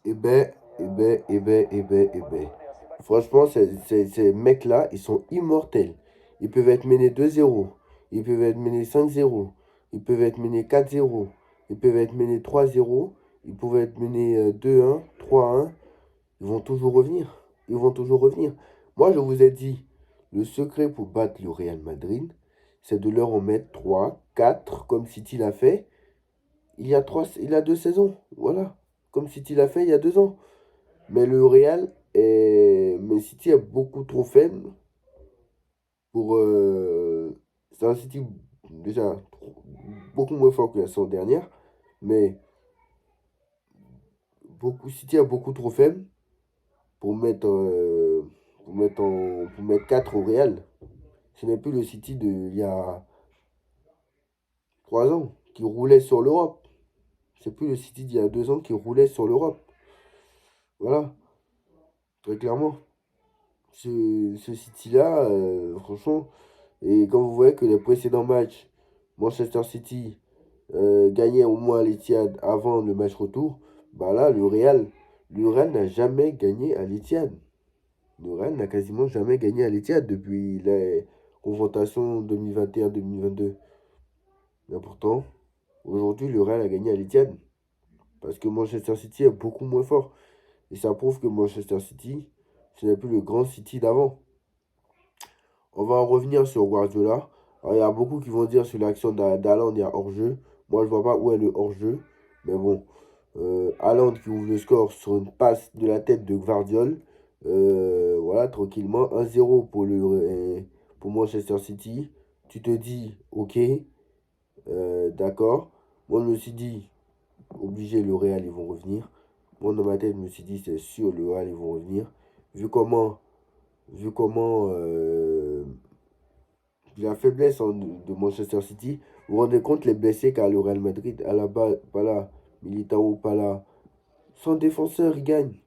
Eh ben. Franchement, ces mecs-là, ils sont immortels. Ils peuvent être menés 2-0. Ils peuvent être menés 5-0. Ils peuvent être menés 4-0. Ils peuvent être menés 3-0. Ils peuvent être menés 2-1, 3-1. Ils vont toujours revenir. Ils vont toujours revenir. Moi, je vous ai dit, le secret pour battre le Real Madrid, c'est de leur en mettre 3, 4, comme City l'a fait il a 2 saisons. Voilà. Comme City l'a fait il y a 2 ans. Mais le Real mais City est beaucoup trop faible pour. C'est un City déjà beaucoup moins fort que la saison dernière. Mais City est beaucoup trop faible pour pour mettre 4 au Real. Ce n'est plus le City il y a 3 ans qui roulait sur l'Europe. C'est plus le City d'il y a 2 ans qui roulait sur l'Europe. Voilà, très clairement. Ce City-là, franchement, et quand vous voyez que les précédents matchs, Manchester City gagnait au moins à l'Etihad avant le match retour, bah là, le Real n'a jamais gagné à l'Etihad. Le Real n'a quasiment jamais gagné à l'Etihad depuis les confrontations 2021-2022. Mais pourtant, aujourd'hui, le Real a gagné à l'Etihad. Parce que Manchester City est beaucoup moins fort. Et ça prouve que Manchester City, ce n'est plus le grand City d'avant. On va en revenir sur Guardiola. Alors, il y a beaucoup qui vont dire sur l'action d'Haaland, il y a hors-jeu. Moi, je vois pas où est le hors-jeu. Mais bon, Haaland qui ouvre le score sur une passe de la tête de Gvardiol. Voilà, tranquillement. 1-0 pour Manchester City. Tu te dis, ok, d'accord. Moi, je me suis dit, obligé, le Real, ils vont revenir. Moi, dans ma tête, je me suis dit, c'est sûr, le Real, ils vont revenir. Vu comment, vu comment la faiblesse de Manchester City, vous vous rendez compte les blessés qu'a le Real Madrid, Alaba, pas là, Militao, pas là. Sans défenseur, ils gagnent.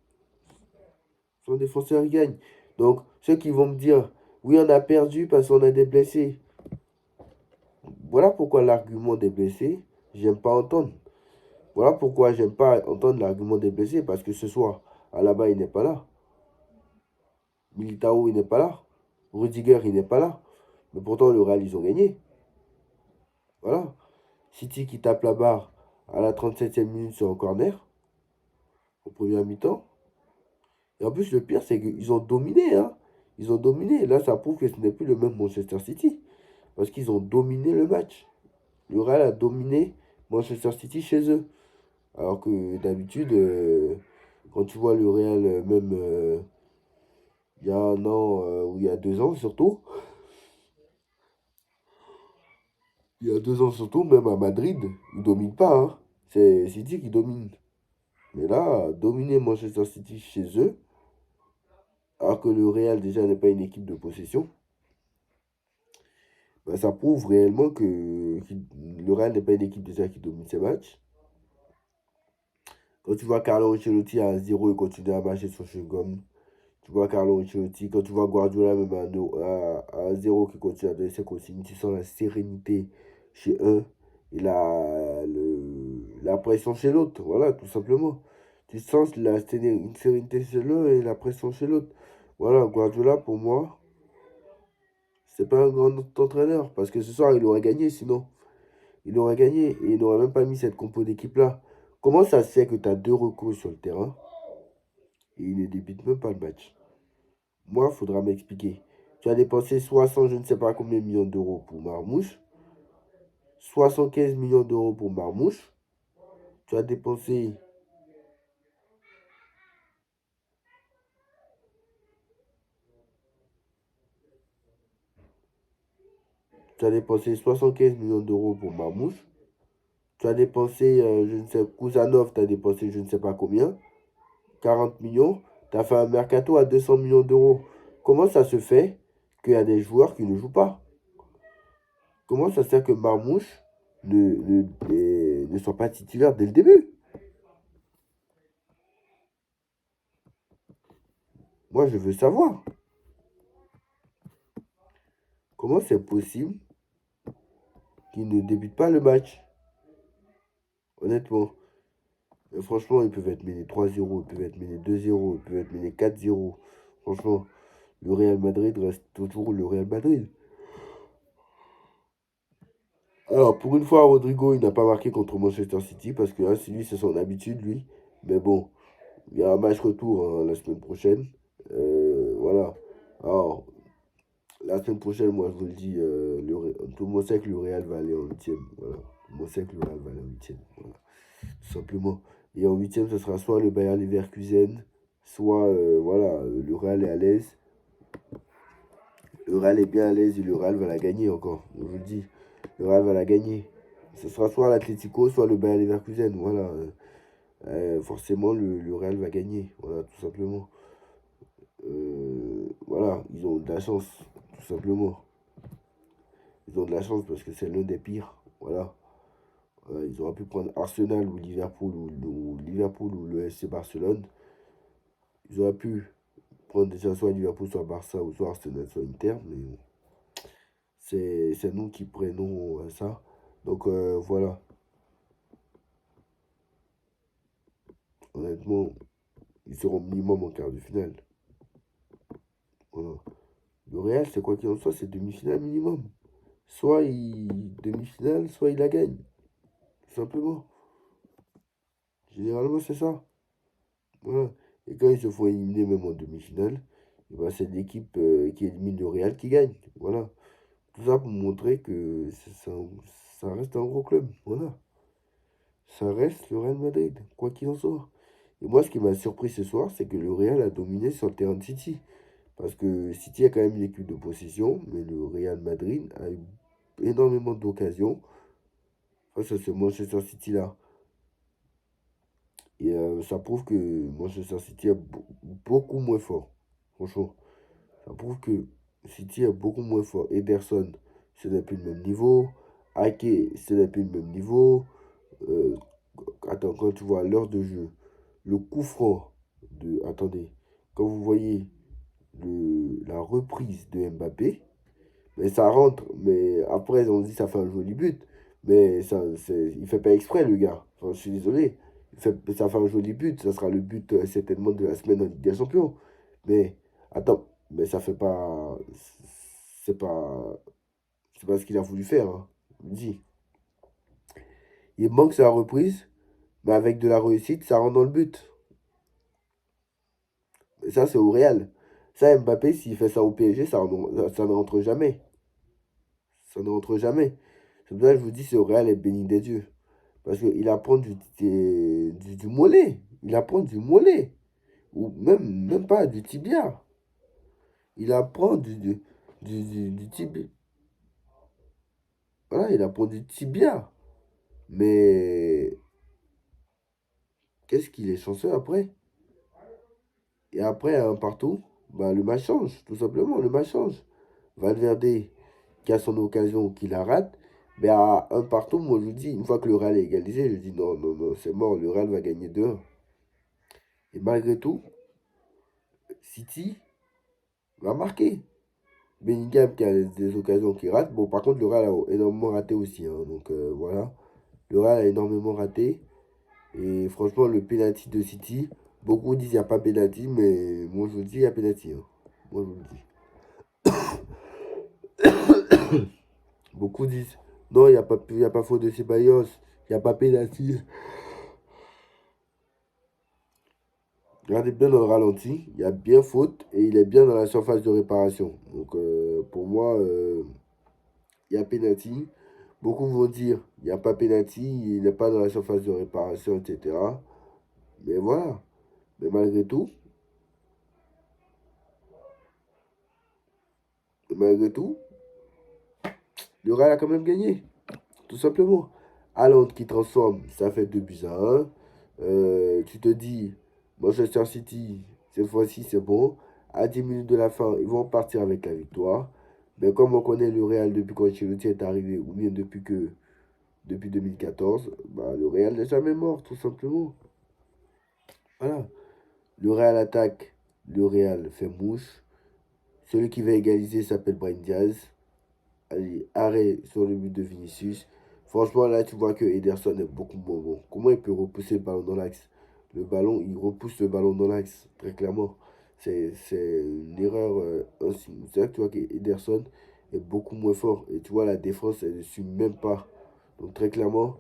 Sans défenseur, ils gagnent. Donc, ceux qui vont me dire, oui, on a perdu parce qu'on a des blessés. Voilà pourquoi l'argument des blessés, j'aime pas entendre. Voilà pourquoi j'aime pas entendre l'argument des blessés, parce que ce soir, Alaba, il n'est pas là. Militao, il n'est pas là. Rudiger, il n'est pas là. Mais pourtant, le Real, ils ont gagné. Voilà. City qui tape la barre à la 37e minute sur un corner, au premier mi-temps. Et en plus, le pire, c'est qu'ils ont dominé. Hein. Ils ont dominé. Là, ça prouve que ce n'est plus le même Manchester City. Parce qu'ils ont dominé le match. Le Real a dominé Manchester City chez eux. Alors que d'habitude, quand tu vois le Real, même il y a un an ou il y a 2 ans surtout, il y a 2 ans surtout, même à Madrid, ils ne dominent pas. Hein. C'est City qui domine. Mais là, dominer Manchester City chez eux, alors que le Real déjà n'est pas une équipe de possession, bah, ça prouve réellement que le Real n'est pas une équipe déjà qui domine ses matchs. Quand tu vois Carlo Ancelotti à 1-0 et continue à marcher sur chewing-gum, tu vois Carlo Ancelotti, quand tu vois Guardiola même à 1-0 qui continue à donner ses consignes, tu sens la sérénité chez un et la pression chez l'autre. Voilà, tout simplement. Tu sens une sérénité chez l'un et la pression chez l'autre. Voilà, Guardiola pour moi, c'est pas un grand entraîneur parce que ce soir il aurait gagné sinon. Il aurait gagné et il n'aurait même pas mis cette compo d'équipe-là. Comment ça se fait que tu as deux recrues sur le terrain et il ne débute même pas le match? Moi, il faudra m'expliquer. Tu as dépensé 60, je ne sais pas combien de millions d'euros pour Marmouche, 75 millions d'euros pour Marmouche. Tu as dépensé, tu as dépensé 75 millions d'euros pour Marmouche. Tu as dépensé, je ne sais, Kuzanov, tu as dépensé je ne sais pas combien, 40 millions. Tu as fait un mercato à 200 millions d'euros. Comment ça se fait qu'il y a des joueurs qui ne jouent pas? Comment ça se fait que Marmouche ne soit pas titulaire dès le début? Moi, je veux savoir. Comment c'est possible qu'il ne débute pas le match? Honnêtement. Et franchement, ils peuvent être menés 3-0, ils peuvent être menés 2-0, ils peuvent être menés 4-0. Franchement, le Real Madrid reste toujours le Real Madrid. Alors, pour une fois, Rodrigo, il n'a pas marqué contre Manchester City parce que hein, lui, c'est son habitude, lui. Mais bon, il y a un match retour hein, la semaine prochaine. Voilà. Alors, la semaine prochaine, moi, je vous le dis, tout le monde sait que le Real va aller en huitième. Voilà. Tout le monde sait que le Real va aller en huitième. Voilà. Tout simplement. Et en huitième, ce sera soit le Bayern Leverkusen, soit, voilà, le Real est à l'aise. Le Real est bien à l'aise et le Real va la gagner encore. Je vous le dis. Le Real va la gagner. Ce sera soit l'Atlético, soit le Bayern Leverkusen. Voilà. Forcément, le Real va gagner. Voilà, tout simplement. Voilà, ils ont de la chance, tout simplement. Ils ont de la chance parce que c'est l'un des pires. Voilà. Ils auraient pu prendre Arsenal ou Liverpool ou Liverpool ou le FC Barcelone. Ils auraient pu prendre déjà soit Liverpool, soit Barça, ou soit Arsenal, soit Inter. Mais bon, c'est nous qui prenons ça. Donc voilà. Honnêtement, ils seront minimum en quart de finale. Voilà. Le Real, c'est quoi qu'il en soit, c'est demi-finale minimum. Soit il demi-finale, soit il la gagne. Tout simplement. Généralement, c'est ça. Voilà. Et quand ils se font éliminer même en demi-finale, eh ben, c'est l'équipe qui élimine le Real qui gagne. Voilà. Tout ça pour montrer que ça reste un gros club. Voilà. Ça reste le Real Madrid, quoi qu'il en soit. Et moi, ce qui m'a surpris ce soir, c'est que le Real a dominé sur le terrain de City. Parce que City a quand même une équipe de possession, mais le Real Madrid a eu énormément d'occasions face à ce Manchester City-là. Et ça prouve que Manchester City est beaucoup moins fort. Franchement, ça prouve que City est beaucoup moins fort. Ederson, ce n'est plus le même niveau. Ake, ce n'est plus le même niveau. Euh, attends, quand tu vois l'heure de jeu, le coup franc de. Attendez, quand vous voyez la reprise de Mbappé, mais ça rentre. Mais après, on dit ça fait un joli but. Mais ça, il fait pas exprès, le gars. Enfin, je suis désolé. Ça fait un joli but. Ça sera le but certainement de la semaine en Ligue des Champions. Mais attends, mais ça fait pas. C'est pas. C'est pas ce qu'il a voulu faire. Hein. Je vous dis. Il manque sa reprise. Mais avec de la réussite, ça rentre dans le but. Et ça, c'est au Real. Ça, Mbappé, s'il fait ça au PSG, ça ne rentre jamais. Ça ne rentre jamais. C'est pour ça que je vous dis, c'est au Real est béni des dieux. Parce qu'il apprend du mollet. Il apprend du mollet. Ou même pas du tibia. Il apprend du tibia. Voilà, il apprend du tibia. Mais qu'est-ce qu'il est chanceux après? Et après, un partout, bah, le match change. Tout simplement, le match change. Valverde, qui a son occasion, qui la rate. Mais à un partout, moi je vous dis, une fois que le Real est égalisé, je dis non, non, non, c'est mort, le Real va gagner 2-1. Et malgré tout, City va marquer. Bellingham qui a des occasions qui rate. Bon, par contre, le Real a énormément raté aussi. Hein, donc voilà. Le Real a énormément raté. Et franchement, le penalty de City, beaucoup disent qu'il n'y a pas penalty, mais moi je vous dis, il y a penalty. Hein. Moi je vous le dis. Beaucoup disent, non, il y a pas faute de Ceballos, il n'y a pas penalty. Regardez bien dans le ralenti, il y a bien faute et il est bien dans la surface de réparation. Donc pour moi, il y a penalty. Beaucoup vont dire, il n'y a pas penalty, il n'est pas dans la surface de réparation, etc. Mais voilà. Mais malgré tout, le Real a quand même gagné. Tout simplement. Haaland qui transforme, ça fait 2 buts à 1. Tu te dis, Manchester City, cette fois-ci, c'est bon. À 10 minutes de la fin, ils vont partir avec la victoire. Mais comme on connaît le Real depuis qu'Ancelotti est arrivé, ou bien depuis 2014, bah, le Real n'est jamais mort, tout simplement. Voilà. Le Real attaque, le Real fait mouche. Celui qui va égaliser s'appelle Brahim Diaz. Allez, arrêt sur le but de Vinicius. Franchement, là, tu vois que Ederson est beaucoup moins bon. Comment il peut repousser le ballon dans l'axe? Le ballon, il repousse le ballon dans l'axe, très clairement. C'est une erreur insigne. C'est là que tu vois qu'Ederson est beaucoup moins fort. Et tu vois, la défense, elle ne suit même pas. Donc, très clairement,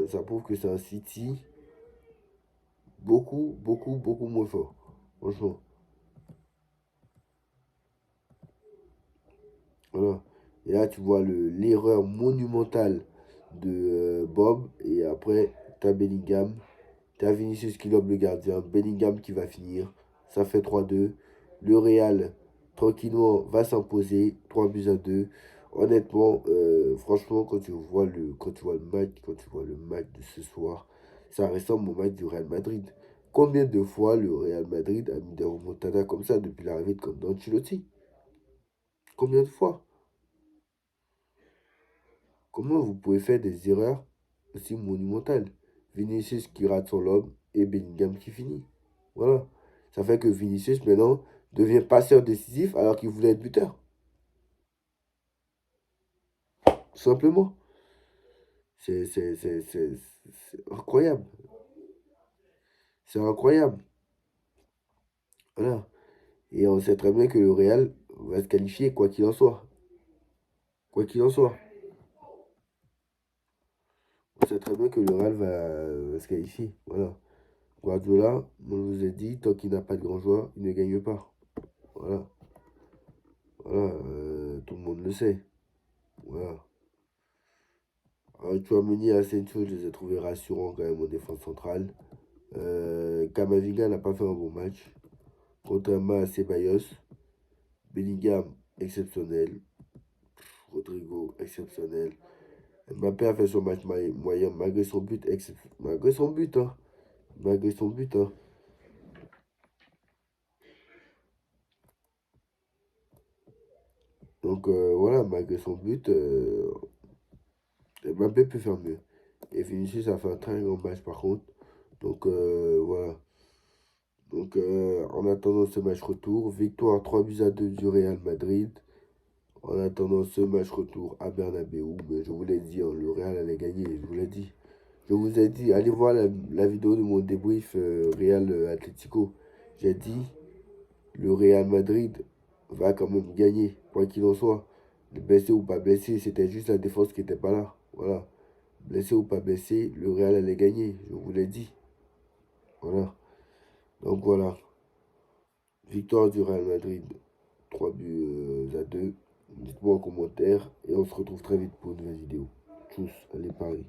ça prouve que c'est un City beaucoup, beaucoup, beaucoup moins fort. Franchement. Voilà. Et là, tu vois l'erreur monumentale de Bob. Et après, t'as Bellingham. T'as Vinicius qui lobe le gardien. Bellingham qui va finir. Ça fait 3-2. Le Real, tranquillement, va s'imposer. 3-2. Honnêtement, franchement, quand tu vois le match, quand tu vois le match de ce soir, ça ressemble au match du Real Madrid. Combien de fois le Real Madrid a mis des remontadas comme ça depuis l'arrivée d'Ancelotti? Combien de fois? Comment vous pouvez faire des erreurs aussi monumentales? Vinicius qui rate son lob et Bellingham qui finit. Voilà. Ça fait que Vinicius maintenant devient passeur décisif alors qu'il voulait être buteur. Tout simplement. C'est incroyable. C'est incroyable. Voilà. Et on sait très bien que le Real va se qualifier quoi qu'il en soit. Quoi qu'il en soit. On sait très bien que le Real va se qualifier. Voilà. Guardiola, on vous a dit, tant qu'il n'a pas de grand joueur, il ne gagne pas. Voilà. Voilà, tout le monde le sait. Voilà. Chouameni et Asensio, je les ai trouvés rassurants quand même en défense centrale. Camavinga n'a pas fait un bon match. Contrairement à Ceballos. Bellingham, exceptionnel. Rodrigo, exceptionnel. Mbappé a fait son match moyen malgré son but. Malgré son but, hein. Malgré son but, hein. Donc voilà, malgré son but, Mbappé peut faire mieux. Et Vinicius a fait un très grand match par contre. Donc voilà. Donc en attendant ce match retour, victoire 3-2 du Real Madrid. En attendant ce match retour à Bernabeu, mais je vous l'ai dit, hein, le Real allait gagner, je vous l'ai dit. Je vous ai dit, allez voir la vidéo de mon débrief Real Atlético. J'ai dit, le Real Madrid va quand même gagner, quoi qu'il en soit. Blessé ou pas blessé, c'était juste la défense qui n'était pas là. Voilà. Blessé ou pas blessé, le Real allait gagner, je vous l'ai dit. Voilà. Donc voilà. Victoire du Real Madrid, 3-2. Dites-moi en commentaire et on se retrouve très vite pour une nouvelle vidéo. Tchuss, allez Paris.